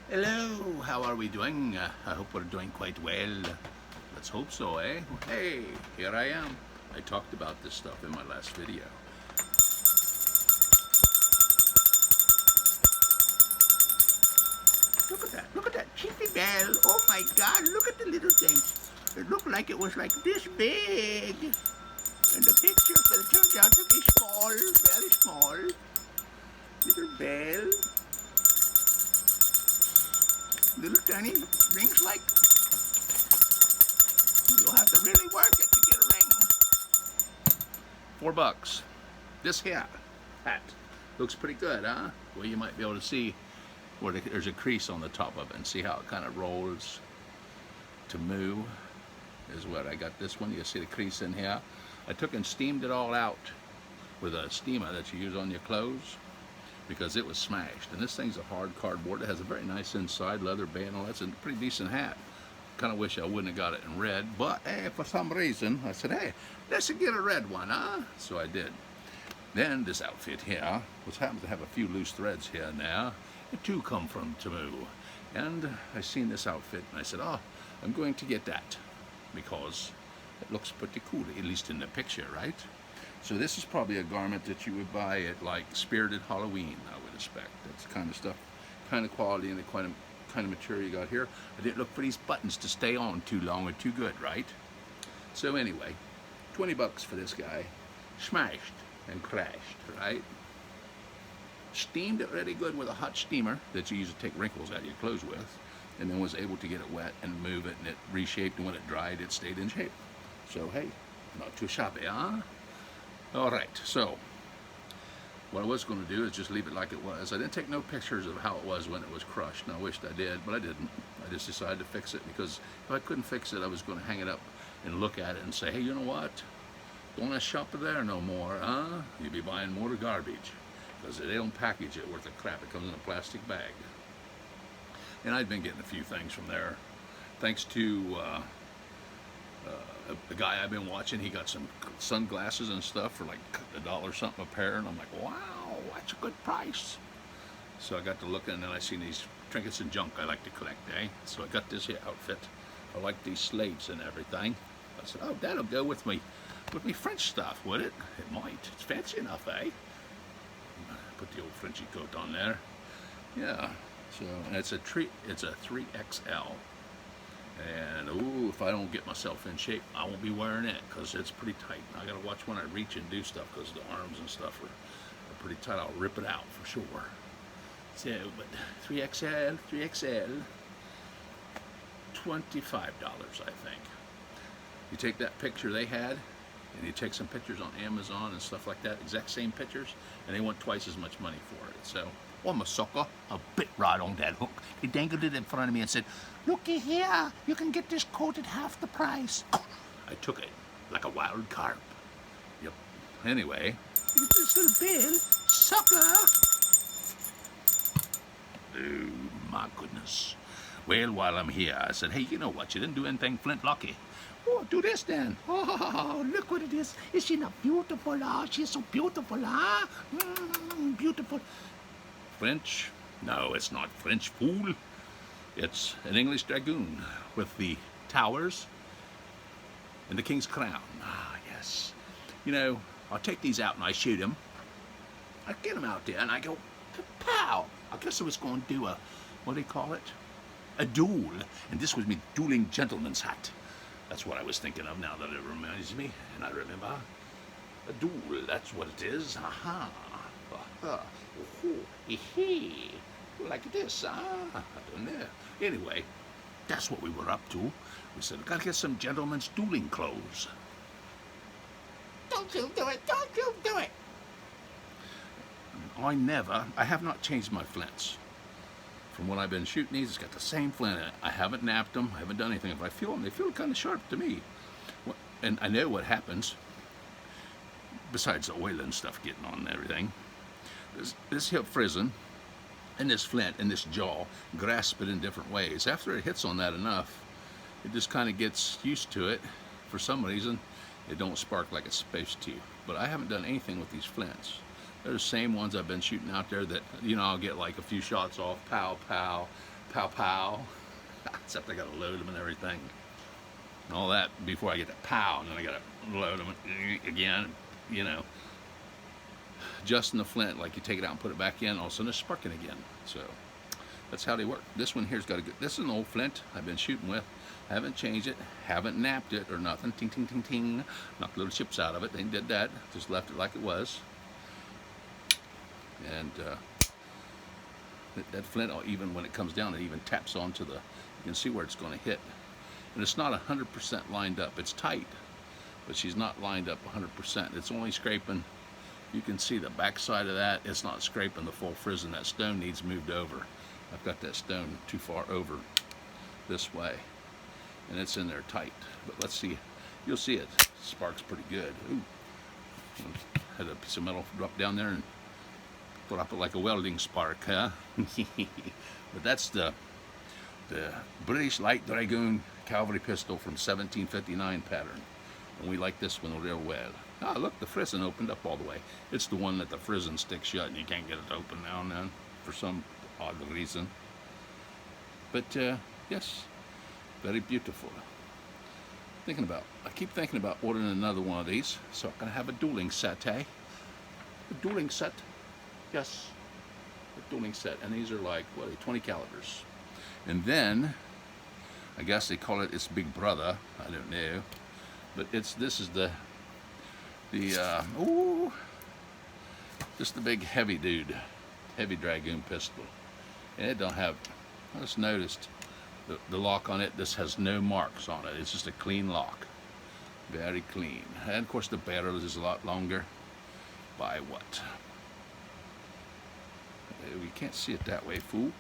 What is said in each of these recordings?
Hello, how are we doing? I hope we're doing quite well. Let's hope so, eh? Hey, here I am. I talked about this stuff in my last video. Look at that cheapy bell. Oh my God, look at the little thing. It looked like it was like this big. In the picture, but it turned out to be small, very small. Little bell. Little tiny rings like. You'll have to really work it to get a ring. $4. This here hat looks pretty good, huh? Well, you might be able to see where there's a crease on the top of it and see how it kind of rolls. Temu is what I got this one. You see the crease in here. I took and steamed it all out with a steamer that you use on your clothes because it was smashed. And this thing's a hard cardboard. It has a very nice inside, leather band, all that's a pretty decent hat. Kind of wish I wouldn't have got it in red, but hey, for some reason I said, hey, let's get a red one, huh? So I did. Then this outfit here, which happens to have a few loose threads here and there, it too come from Temu. And I seen this outfit and I said, oh, I'm going to get that because it looks pretty cool, at least in the picture, right? So this is probably a garment that you would buy at like Spirited Halloween, I would expect. That's the kind of stuff, kind of quality and the kind of material you got here. I didn't look for these buttons to stay on too long or too good, right? So anyway, 20 bucks for this guy. Smashed and crashed, right? Steamed it really good with a hot steamer that you use to take wrinkles out of your clothes with, and then was able to get it wet and move it, and it reshaped, and when it dried, it stayed in shape. So hey, not too shabby, huh? All right, so what I was going to do is just leave it like it was. I didn't take no pictures of how it was when it was crushed, and I wished I did, but I didn't. I just decided to fix it because if I couldn't fix it, I was going to hang it up and look at it and say, hey, you know what? Don't shop there no more, huh? You'll be buying more garbage because they don't package it worth of crap. It comes in a plastic bag. And I'd been getting a few things from there. Thanks to the guy I've been watching, he got some sunglasses and stuff for like $1 something a pair, and I'm like, wow, that's a good price. So I got to looking, and then I seen these trinkets and junk I like to collect, eh? So I got this here outfit. I like these slates and everything. I said, oh, that'll go with me French stuff, would it? It might. It's fancy enough, eh? Put the old Frenchy coat on there. Yeah. So and it's a 3XL. And ooh, if I don't get myself in shape, I won't be wearing it because it's pretty tight. I gotta watch when I reach and do stuff because the arms and stuff are pretty tight. I'll rip it out for sure. So, but 3XL, $25, I think. You take that picture they had, and you take some pictures on Amazon and stuff like that, exact same pictures, and they want twice as much money for it. So, I'm a sucker. I bit right on that hook. They dangled it in front of me and said, looky here, you can get this coat at half the price. I took it like a wild carp. Yep. Anyway, you this little bill, sucker. Oh, my goodness. Well, while I'm here, I said, hey, you know what? You didn't do anything flintlocky. Oh, do this then. Oh, look what it is. Is she not beautiful? Ah, oh, she's so beautiful, ah. Beautiful. French? No, it's not French, fool. It's an English dragoon with the towers and the king's crown. Ah, yes. You know, I'll take these out and I shoot them. I get them out there and I go, pow. I guess I was going to do a, what do they call it? A duel. And this was me dueling gentleman's hat. That's what I was thinking of now that it reminds me. And I remember. A duel, that's what it is. Aha. Like this, huh? I don't know. Anyway, that's what we were up to. We said, gotta get some gentlemen's dueling clothes. Don't you do it! Don't you do it! I have not changed my flints. From when I've been shooting these, it's got the same flint in it. I haven't napped them, I haven't done anything. If I feel them, they feel kind of sharp to me. And I know what happens, besides the oil and stuff getting on and everything. This hip frizzen and this flint and this jaw grasp it in different ways. After it hits on that enough, it just kind of gets used to it. For some reason, it don't spark like it's supposed to. But I haven't done anything with these flints. They're the same ones I've been shooting out there that, you know, I'll get like a few shots off, pow, pow. Pow pow. Except I gotta load them and everything. And all that before I get to pow, and then I gotta load them again, you know. Just in the flint, like you take it out and put it back in, all of a sudden it's sparking again. So that's how they work. This one here's got a good, this is an old flint I've been shooting with. Haven't changed it, haven't napped it or nothing. Ting, ting, ting, ting. Knocked little chips out of it. They did that, just left it like it was. And that flint, even when it comes down, it even taps onto the, you can see where it's going to hit. And it's not 100% lined up. It's tight, but she's not lined up 100%. It's only scraping, you can see the back side of that. It's not scraping the full frizz, and that stone needs moved over. I've got that stone too far over this way, and it's in there tight. But let's see, you'll see it sparks pretty good. Ooh. Had a piece of metal drop down there and drop it like a welding spark, huh? But that's the British Light Dragoon cavalry pistol from 1759 pattern, and we like this one real well. Ah, look, the frizzing opened up all the way. It's the one that the frizzing sticks shut and you can't get it open now and then for some odd reason. But yes, very beautiful. I keep thinking about ordering another one of these, so I'm gonna have a dueling set, eh? A dueling set, yes, a dueling set. And these are like, what are they, 20 calibers. And then, I guess they call it its big brother, I don't know, but this is the just the big heavy dude, heavy dragoon pistol. And it don't have, I just noticed the lock on it, this has no marks on it. It's just a clean lock, very clean. And of course the barrel is a lot longer by what? We can't see it that way, fool.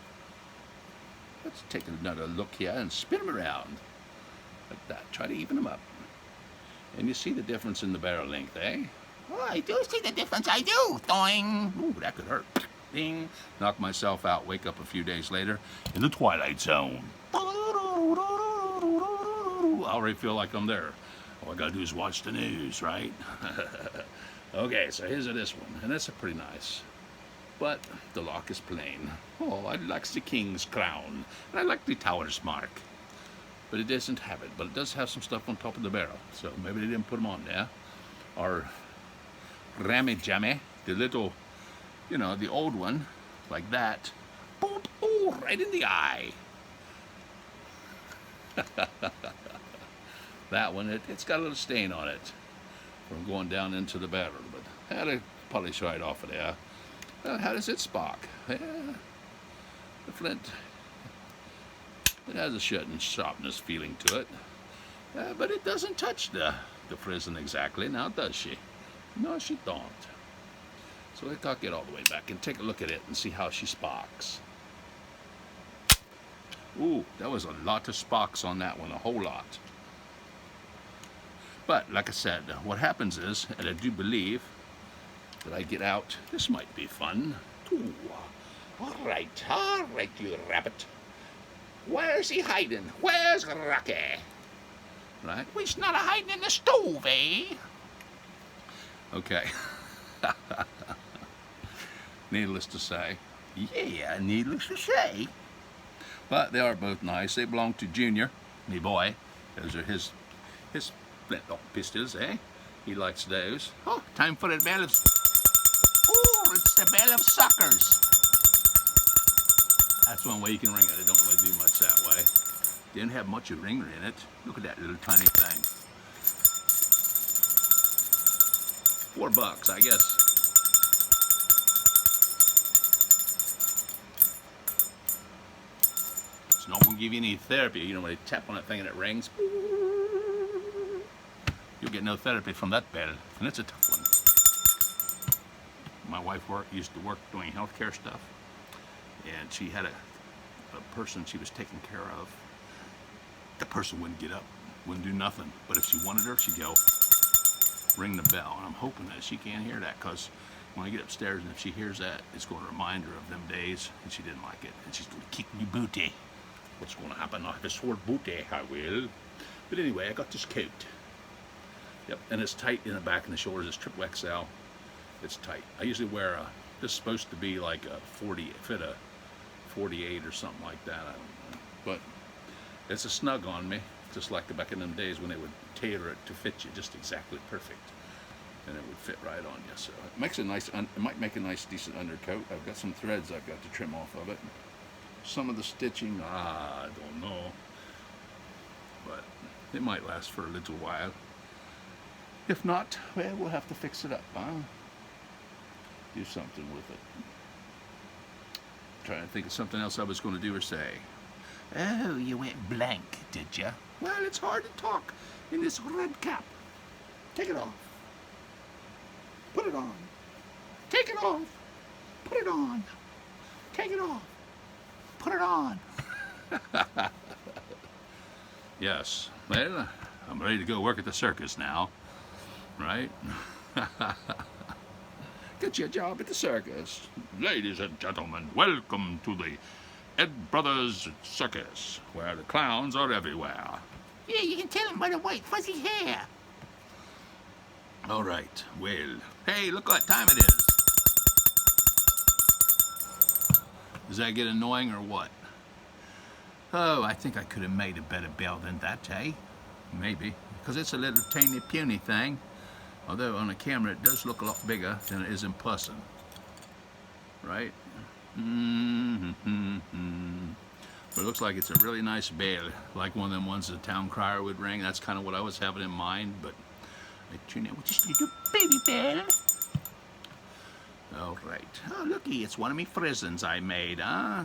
Let's take another look here and spin them around like that. Try to even them up. And you see the difference in the barrel length, eh? Oh, I do see the difference, I do. Doing. Ooh, that could hurt. Ding. Knock myself out, wake up a few days later in the Twilight Zone. I already feel like I'm there. All I gotta do is watch the news, right? Okay, so here's this one, and that's a pretty nice. But the lock is plain. Oh, I like the king's crown, and I like the tower's mark. But it doesn't have it, but it does have some stuff on top of the barrel. So maybe they didn't put them on there. Or rammy jammy, the little, you know, the old one, like that. Boop, ooh, right in the eye. That one, it's got a little stain on it from going down into the barrel, but I had to polish right off of there. How does it spark? Yeah, the flint, it has a certain sharpness feeling to it, but it doesn't touch the frizzing exactly, now does she? No, she don't. So let's get all the way back and take a look at it and see how she sparks. Ooh, that was a lot of sparks on that one, a whole lot. But like I said, what happens is, and I do believe that I get out, this might be fun. Ooh. All right, you rabbit. Where's he hiding? Where's Rocky? Right? Well, he's not hiding in the stove, eh? Okay. Needless to say. Yeah, needless to say. But they are both nice. They belong to Junior, me boy. Those are his flintlock pistols, eh? He likes those. Oh, time for the bell of... Oh, it's the bell of suckers. That's one way you can ring it. It don't really do much that way. Didn't have much of a ringer in it. Look at that little tiny thing. $4, I guess. It's not gonna give you any therapy. You know, when they tap on that thing and it rings, you'll get no therapy from that bell, and it's a tough one. My wife used to work doing healthcare stuff, and she had a person she was taking care of. The person wouldn't get up, wouldn't do nothing, but if she wanted her, she'd go ring the bell. And I'm hoping that she can't hear that, because when I get upstairs and if she hears that, it's going to remind her of them days, and she didn't like it, and she's going to kick me booty. What's going to happen? I'll have a sore booty, I will. But anyway, I got this coat. Yep, and it's tight in the back and the shoulders. It's triple XL. It's tight. I usually wear this is supposed to be like a 40 48 or something like that. I don't know. But it's a snug on me, just like back in them days when they would tailor it to fit you just exactly perfect. And it would fit right on you. So it makes a nice, it might make a nice decent undercoat. I've got some threads I've got to trim off of it. Some of the stitching, I don't know. But it might last for a little while. If not, well, we'll have to fix it up, huh? Do something with it. Trying to think of something else I was going to do or say. Oh, you went blank, did you? Well, it's hard to talk in this red cap. Take it off. Put it on. Take it off. Put it on. Take it off. Put it on. Yes. Well, I'm ready to go work at the circus now. Right? Get you a job at the circus. Ladies and gentlemen, welcome to the Ed Brothers Circus, where the clowns are everywhere. Yeah, you can tell him by the white fuzzy hair. All right, well, hey, look what time it is. Does that get annoying or what? Oh, I think I could have made a better bell than that, eh? Maybe, because it's a little tiny puny thing. Although on the camera it does look a lot bigger than it is in person. Right? But it looks like it's a really nice bell, like one of them ones the town crier would ring. That's kind of what I was having in mind, but I turned out with just a little baby bell. All right. Oh, looky, it's one of me frizzins I made, huh?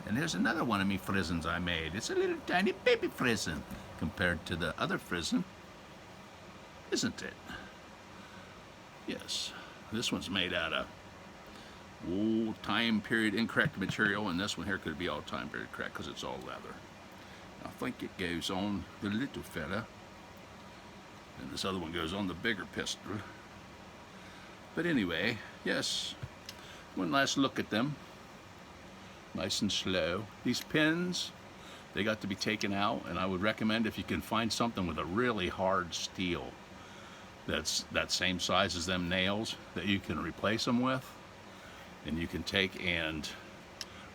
And there's another one of me frizzins I made. It's a little tiny baby frizzin compared to the other frizzin, isn't it? Yes. This one's made out of old time period incorrect material, and this one here could be all time period correct because it's all leather. I think it goes on the little fella, and this other one goes on the bigger pistol. But anyway, yes, one last look at them, nice and slow. These pins, they got to be taken out, and I would recommend if you can find something with a really hard steel that's that same size as them nails that you can replace them with, and you can take and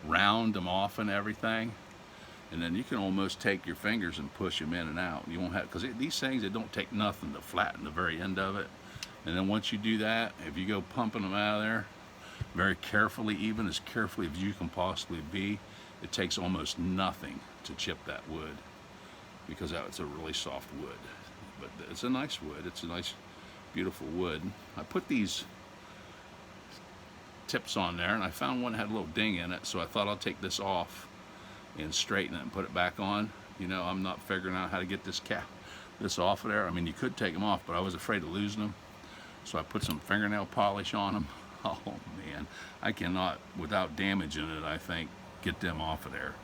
round them off and everything, and then you can almost take your fingers and push them in and out. You won't have, because these things, they don't take nothing to flatten the very end of it. And then once you do that, if you go pumping them out of there very carefully, even as carefully as you can possibly be, it takes almost nothing to chip that wood, because it's a really soft wood. But it's a nice wood. It's a nice, beautiful wood. I put these tips on there, and I found one that had a little ding in it, so I thought I'll take this off and straighten it and put it back on. You know, I'm not figuring out how to get this off of there. I mean, you could take them off, but I was afraid of losing them, so I put some fingernail polish on them. Oh man, I cannot, without damaging it, I think, get them off of there.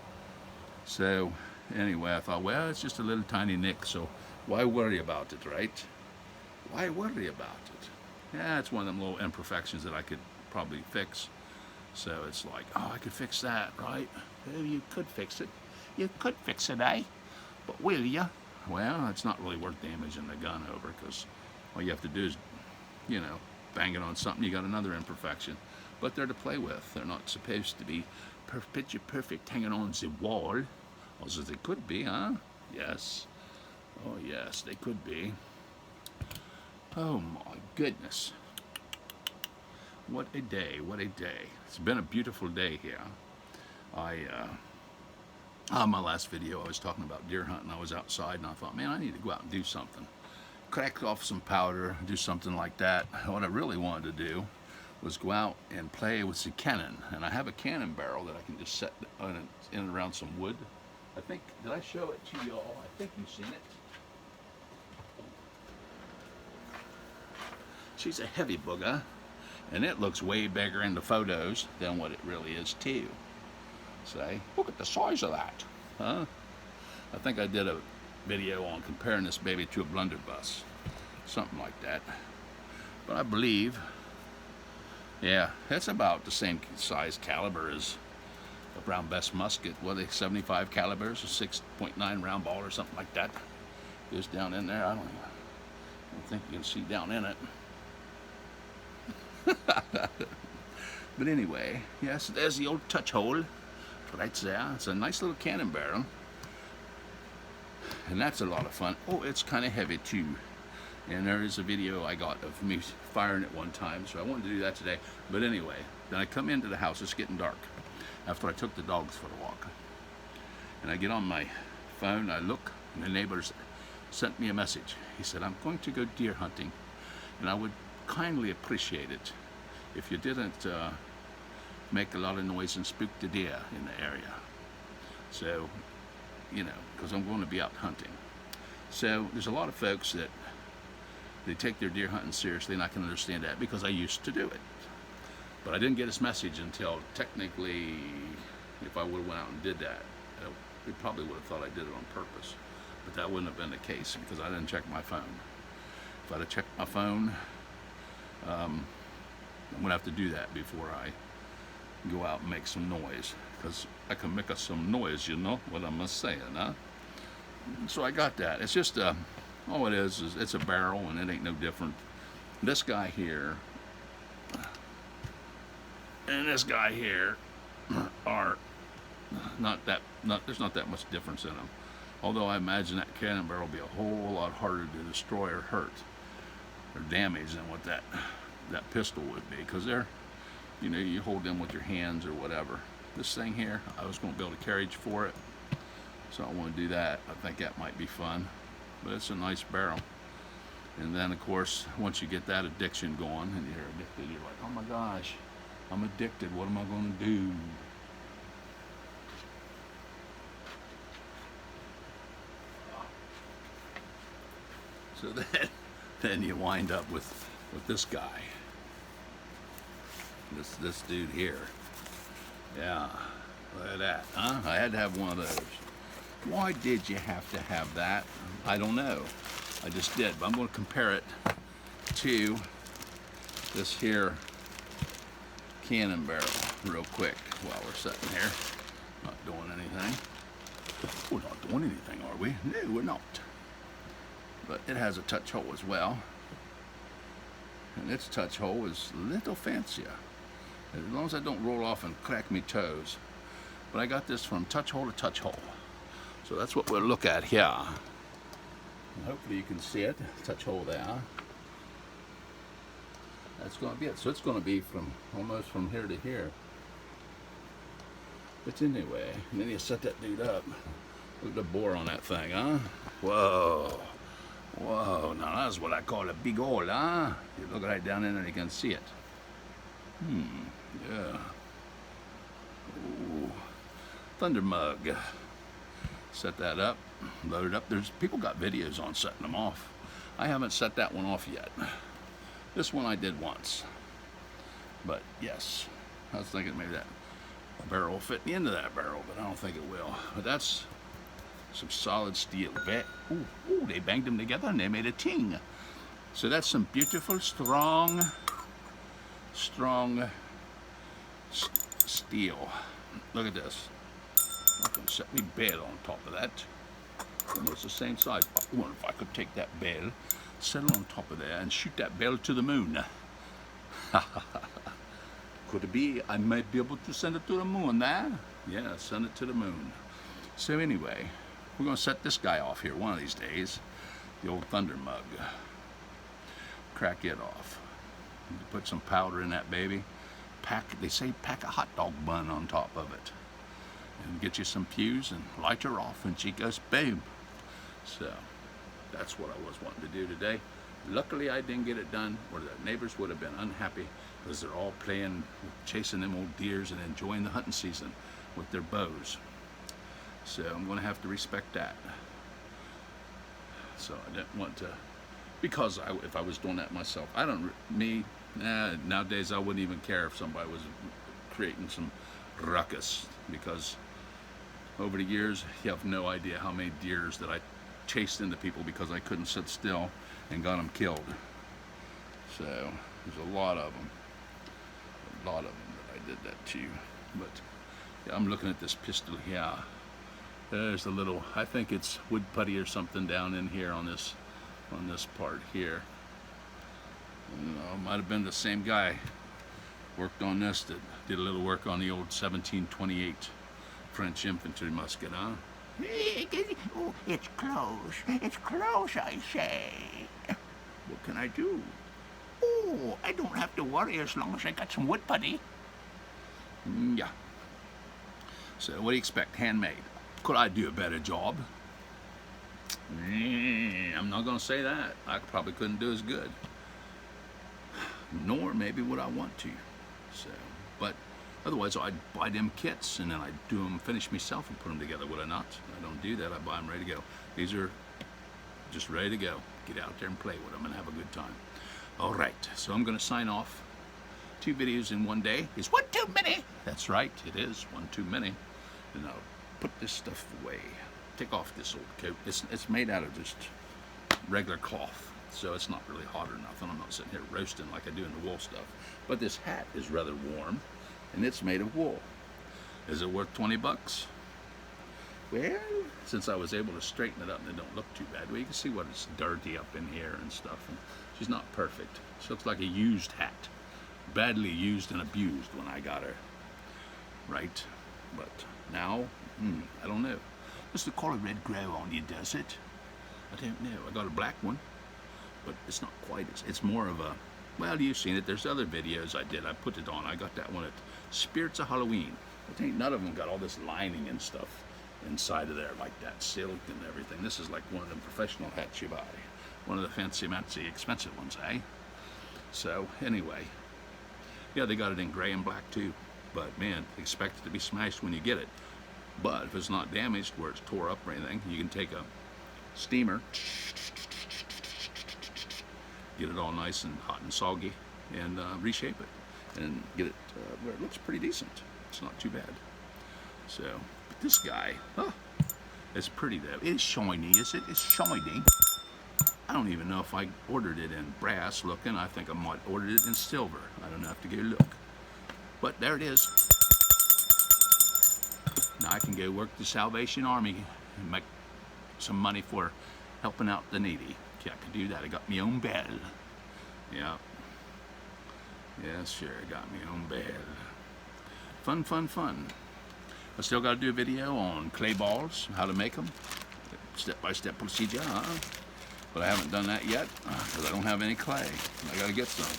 So anyway, I thought, well, it's just a little tiny nick, so why worry about it, right? Why worry about it? Yeah, it's one of them little imperfections that I could probably fix. So it's like, oh, I could fix that, right? Well, you could fix it. You could fix it, eh? But will you? Well, it's not really worth damaging the gun over, because all you have to do is, you know, bang it on something, you got another imperfection. But they're to play with. They're not supposed to be picture perfect hanging on the wall. Also, they could be, huh? Yes. Oh, yes, they could be. Oh, my goodness. What a day, what a day. It's been a beautiful day here. On my last video, I was talking about deer hunting. I was outside, and I thought, man, I need to go out and do something. Crack off some powder, do something like that. What I really wanted to do was go out and play with the cannon. And I have a cannon barrel that I can just set in and around some wood. I think, did I show it to y'all? I think you've seen it. She's a heavy booger, and it looks way bigger in the photos than what it really is too. Say, look at the size of that, huh? I think I did a video on comparing this baby to a blunderbuss, something like that. But I believe, yeah, it's about the same size caliber as a Brown Bess musket. What are they, 75 calibers, or 6.9 round ball or something like that. Goes down in there. I don't think you can see down in it. But anyway, yes, there's the old touch hole right there. It's a nice little cannon barrel. And that's a lot of fun. Oh, it's kind of heavy too. And there is a video I got of me firing it one time, so I wanted to do that today. But anyway, then I come into the house, it's getting dark, after I took the dogs for a walk. And I get on my phone, I look, and the neighbors sent me a message. He said, I'm going to go deer hunting, and I would kindly appreciate it if you didn't make a lot of noise and spook the deer in the area. So, you know, because I'm going to be out hunting. So there's a lot of folks that they take their deer hunting seriously, and I can understand that because I used to do it. But I didn't get his message until technically, if I would have went out and did that, we probably would have thought I did it on purpose. But that wouldn't have been the case because I didn't check my phone. If I'd have checked my phone, I'm gonna have to do that before I go out and make some noise, because I can make us some noise, you know what I'm saying, huh? So I got that. It's just all it is it's a barrel, and it ain't no different. This guy here and this guy here are there's not that much difference in them. Although I imagine that cannon barrel will be a whole lot harder to destroy or hurt or damage than what that pistol would be, because they're, you know, you hold them with your hands or whatever. This thing here, I was going to build a carriage for it, so I want to do that. I think that might be fun, but it's a nice barrel. And then of course, once you get that addiction going and you're addicted, you're like, oh my gosh, I'm addicted, what am I going to do? So then you wind up with this guy, this dude here. Yeah, look at that, huh? I had to have one of those. Why did you have to have that? I don't know. I just did, but I'm going to compare it to this here cannon barrel real quick while we're sitting here, not doing anything. We're not doing anything, are we? No, we're not. But it has a touch hole as well, and its touch hole is a little fancier, as long as I don't roll off and crack me toes. But I got this from touch hole to touch hole, so that's what we'll look at here. And hopefully you can see it, touch hole there. That's going to be it. So it's going to be from almost from here to here. But anyway, and then you set that dude up. Look at the bore on that thing, huh? Whoa. Whoa, now that's what I call a big hole, huh? You look right down in there and you can see it. Yeah. Ooh. Thunder mug. Set that up, load it up. There's people got videos on setting them off. I haven't set that one off yet. This one I did once. But yes, I was thinking maybe that barrel will fit into that barrel, but I don't think it will. But that's some solid steel. Ooh, they banged them together and they made a ting. So that's some beautiful, strong steel. Look at this. I can set me bell on top of that. Almost the same size. I wonder if I could take that bell, set it on top of there, and shoot that bell to the moon. Could it be I might be able to send it to the moon there? Yeah, send it to the moon. So anyway, we're going to set this guy off here one of these days. The old thunder mug. Crack it off. Put some powder in that baby. They say pack a hot dog bun on top of it. And get you some fuse and light her off and she goes boom. So that's what I was wanting to do today. Luckily I didn't get it done, or the neighbors would have been unhappy, because they're all playing, chasing them old deers and enjoying the hunting season with their bows. So I'm going to have to respect that. So I didn't want to, because if I was doing that myself, nowadays I wouldn't even care if somebody was creating some ruckus, because over the years you have no idea how many deers that I chased into people because I couldn't sit still and got them killed. So there's a lot of them that I did that to. But yeah, I'm looking at this pistol here. There's a little, I think it's wood putty or something down in here on this part here. Might have been the same guy worked on this that did a little work on the old 1728 French infantry musket, huh? Oh, it's close. It's close, I say. What can I do? Oh, I don't have to worry as long as I got some wood putty. Yeah. So what do you expect? Handmade. Could I do a better job? I'm not going to say that. I probably couldn't do as good. Nor maybe would I want to. So, but otherwise I'd buy them kits and then I'd do them, finish myself and put them together, would I not? I don't do that. I buy them ready to go. These are just ready to go. Get out there and play with them and have a good time. All right, so I'm going to sign off. 2 videos in one day is one too many. That's right, it is one too many. And I'll put this stuff away. Take off this old coat. It's made out of just regular cloth, so it's not really hot or nothing. I'm not sitting here roasting like I do in the wool stuff. But this hat is rather warm, and it's made of wool. Is it worth 20 bucks? Well, since I was able to straighten it up and it don't look too bad. Well, you can see what it's dirty up in here and stuff. And she's not perfect. She looks like a used hat. Badly used and abused when I got her. Right? But now, I don't know. Does the color red grow on you, does it? I don't know. I got a black one, but it's not quite as, it's more of a, well, you've seen it. There's other videos I did. I put it on. I got that one at Spirits of Halloween. But ain't none of them got all this lining and stuff inside of there like that, silk and everything. This is like one of the professional hats you buy. One of the fancy expensive ones, eh? So, anyway. Yeah, they got it in gray and black too. But man, expect it to be smashed when you get it. But if it's not damaged where it's tore up or anything, you can take a steamer, get it all nice and hot and soggy, and reshape it and get it where it looks pretty decent. It's not too bad. So, but this guy, it's pretty though. It's shiny, is it? It's shiny. I don't even know if I ordered it in brass looking. I think I might ordered it in silver. I don't have to go look. But there it is. Now I can go work the Salvation Army and make some money for helping out the needy. Yeah, I can do that. I got my own bell. Yeah. Yeah, sure, I got my own bell. Fun, fun, fun. I still got to do a video on clay balls, how to make them. Step-by-step procedure, But I haven't done that yet because I don't have any clay. I got to get some.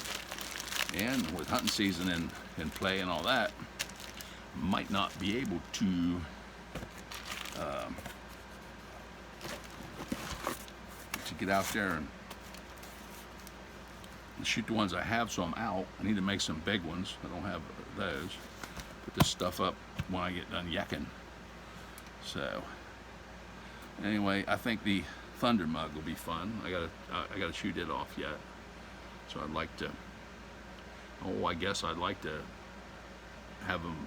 And with hunting season and play and all that, might not be able to get out there and shoot the ones I have, so I'm out. I need to make some big ones. I don't have those. Put this stuff up when I get done yakking. So anyway, I think the thunder mug will be fun. I gotta shoot it off yet. So I'd like to. Oh, I guess I'd like to have them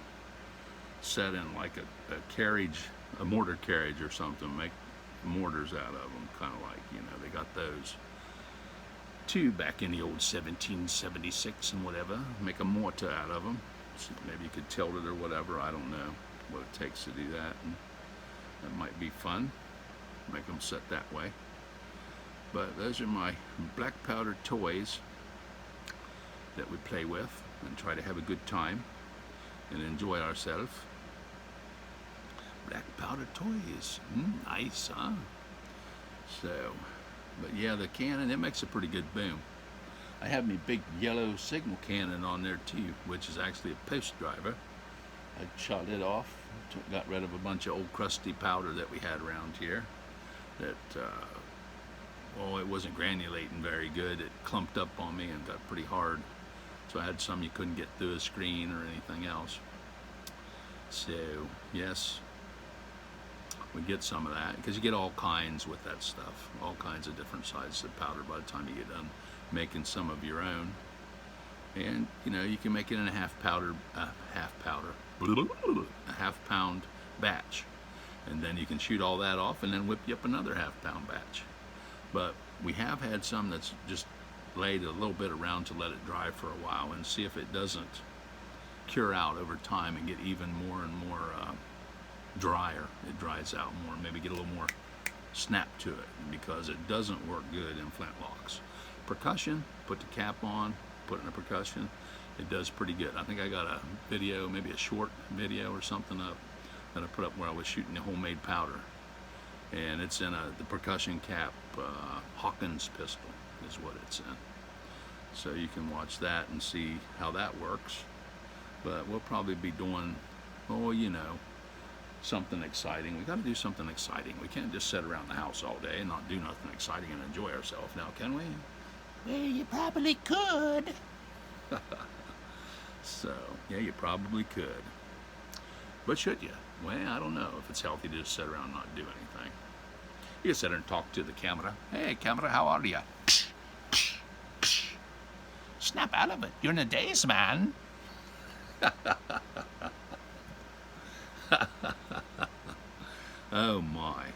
set in like a carriage, a mortar carriage or something. Make mortars out of them, kind of like, you know, they got those too back in the old 1776 and whatever. Make a mortar out of them. So maybe you could tilt it or whatever. I don't know what it takes to do that. And that might be fun. Make them set that way. But those are my black powder toys that we play with and try to have a good time and enjoy ourselves. Black powder toys, nice, huh? So, but yeah, the cannon, it makes a pretty good boom. I have my big yellow signal cannon on there too, which is actually a post driver. I shot it off, got rid of a bunch of old crusty powder that we had around here that, well, it wasn't granulating very good. It clumped up on me and got pretty hard. So I had some you couldn't get through a screen or anything else. So, yes, we get some of that because you get all kinds with that stuff, all kinds of different sizes of powder by the time you get done making some of your own. And you know, you can make it in a half pound batch, and then you can shoot all that off and then whip you up another half-pound batch. But we have had some that's just laid a little bit around to let it dry for a while and see if it doesn't cure out over time and get even more and more drier. It dries out more, maybe get a little more snap to it, because it doesn't work good in flintlocks. Percussion, put the cap on, put it in a percussion, it does pretty good. I think I got a video, maybe a short video or something up that I put up where I was shooting the homemade powder. And it's in the percussion cap Hawkins pistol is what it's in. So you can watch that and see how that works. But we'll probably be doing, oh, you know, something exciting. We got to do something exciting. We can't just sit around the house all day and not do nothing exciting and enjoy ourselves now, can we? Well, you probably could. So, yeah, you probably could. But should you? Well, I don't know if it's healthy to just sit around and not do anything. You can sit there and talk to the camera. Hey, camera, how are you? Snap out of it. You're in a daze, man. Oh my,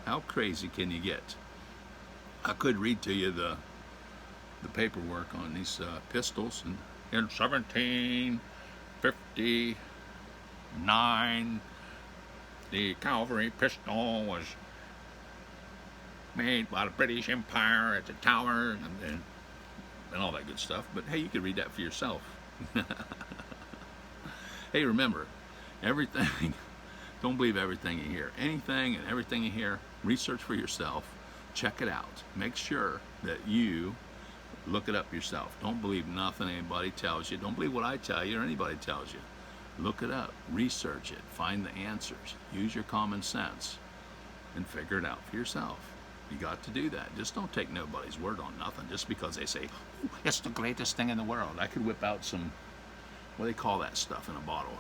how crazy can you get? I could read to you the paperwork on these pistols. And in 1759, the cavalry pistol was made by the British Empire at the Tower, and all that good stuff. But hey, you could read that for yourself. Hey, remember, everything, don't believe everything you hear. Anything and everything you hear, research for yourself, check it out. Make sure that you look it up yourself. Don't believe nothing anybody tells you. Don't believe what I tell you or anybody tells you. Look it up, research it, find the answers, use your common sense, and figure it out for yourself. You got to do that. Just don't take nobody's word on nothing just because they say, "Ooh, it's the greatest thing in the world." I could whip out some, what do they call that stuff in a bottle?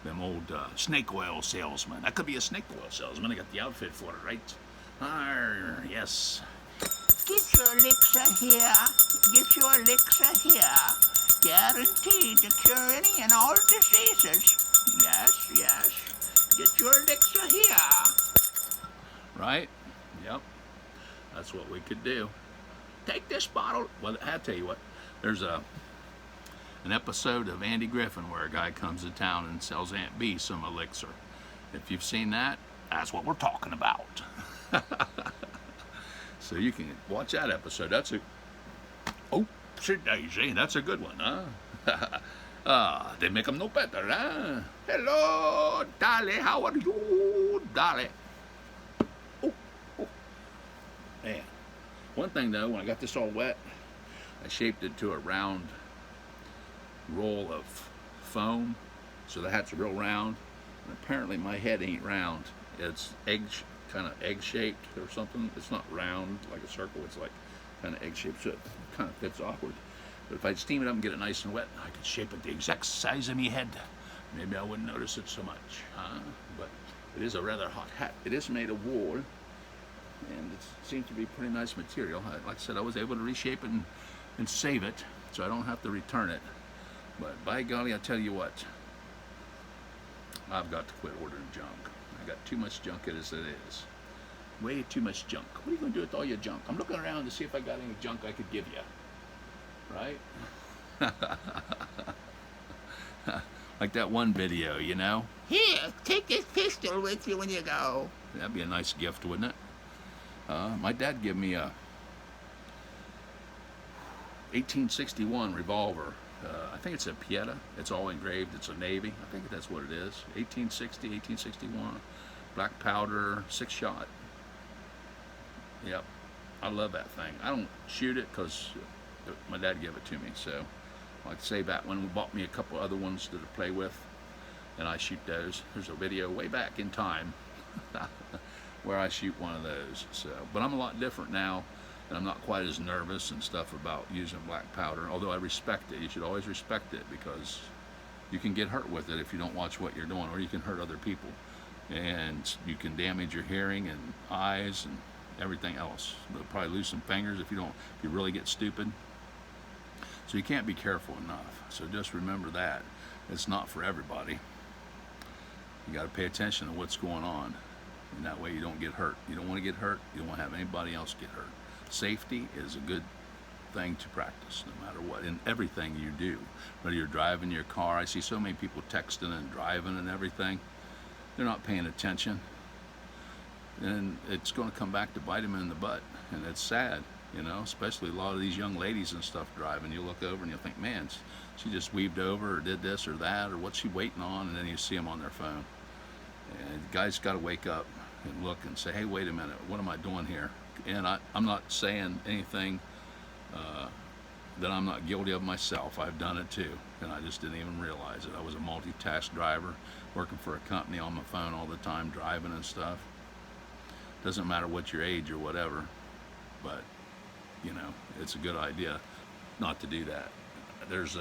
Them old snake oil salesmen. That could be a snake oil salesman. I got the outfit for it, right? Arr, yes. Get your elixir here. Get your elixir here. Guaranteed to cure any and all diseases. Yes, yes. Get your elixir here. Right? Yep. That's what we could do. Take this bottle. Well, I'll tell you what. There's an episode of Andy Griffin where a guy comes to town and sells Aunt Bee some elixir. If you've seen that, that's what we're talking about. So you can watch that episode. That's a, oh, daisy, that's a good one, huh? They make them no better, huh? Hello, Dolly, how are you, Dolly? Oh, oh. Man, one thing though, when I got this all wet, I shaped it to a round roll of foam, so the hat's real round. And apparently my head ain't round. It's kind of egg shaped or something. It's not round like a circle. It's like kind of egg shaped, so it kind of fits awkward. But if I'd steam it up and get it nice and wet, I could shape it the exact size of me head. Maybe I wouldn't notice it so much, huh? But it is a rather hot hat. It is made of wool, and it seems to be pretty nice material. Like I said, I was able to reshape it and save it, so I don't have to return it. But by golly, I tell you what, I've got to quit ordering junk. I got too much junk as it is. Way too much junk. What are you going to do with all your junk? I'm looking around to see if I got any junk I could give you. Right? Like that one video, you know? Here, take this pistol with you when you go. That'd be a nice gift, wouldn't it? My dad gave me a 1861 revolver. I think it's a Pieta. It's all engraved. It's a Navy. I think that's what it is. 1860, 1861. Black powder, 6-shot. Yep. I love that thing. I don't shoot it because my dad gave it to me. So I like to say that one. We bought me a couple other ones to play with, and I shoot those. There's a video way back in time where I shoot one of those. So, but I'm a lot different now. And I'm not quite as nervous and stuff about using black powder, although I respect it. You should always respect it because you can get hurt with it if you don't watch what you're doing, or you can hurt other people. And you can damage your hearing and eyes and everything else. You'll probably lose some fingers if you really get stupid. So you can't be careful enough. So just remember that. It's not for everybody. You got to pay attention to what's going on. And that way you don't get hurt. You don't want to get hurt. You don't want to have anybody else get hurt. Safety is a good thing to practice no matter what, in everything you do. Whether you're driving your car, I see so many people texting and driving and everything. They're not paying attention. And it's going to come back to bite them in the butt. And it's sad You know, especially a lot of these young ladies and stuff driving. You look over and you'll think, man, she just weaved over or did this or that, or what's she waiting on? And then you see them on their phone. And guys got to wake up and look and say, hey, wait a minute, what am I doing here? And I'm not saying anything that I'm not guilty of myself. I've done it too, and I just didn't even realize it. I was a multitask driver, working for a company on my phone all the time, driving and stuff. Doesn't matter what your age or whatever, but you know, it's a good idea not to do that. There's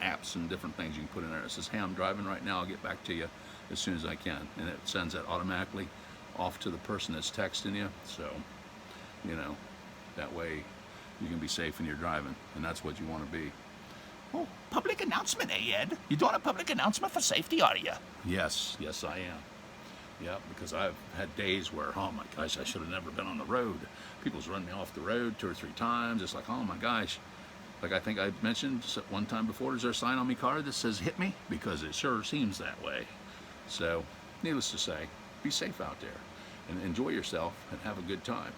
apps and different things you can put in there. It says, hey, I'm driving right now, I'll get back to you as soon as I can. And it sends that automatically off to the person that's texting you. So, you know, that way you can be safe when you're driving, and that's what you want to be. Oh, public announcement, eh, Ed? You doing a public announcement for safety, are you? Yes, yes I am. Yeah, because I've had days where, oh my gosh, I should have never been on the road. People's run me off the road 2 or 3 times. It's like, oh my gosh. Like I think I mentioned one time before, is there a sign on my car that says hit me? Because it sure seems that way. So, needless to say, be safe out there and enjoy yourself and have a good time.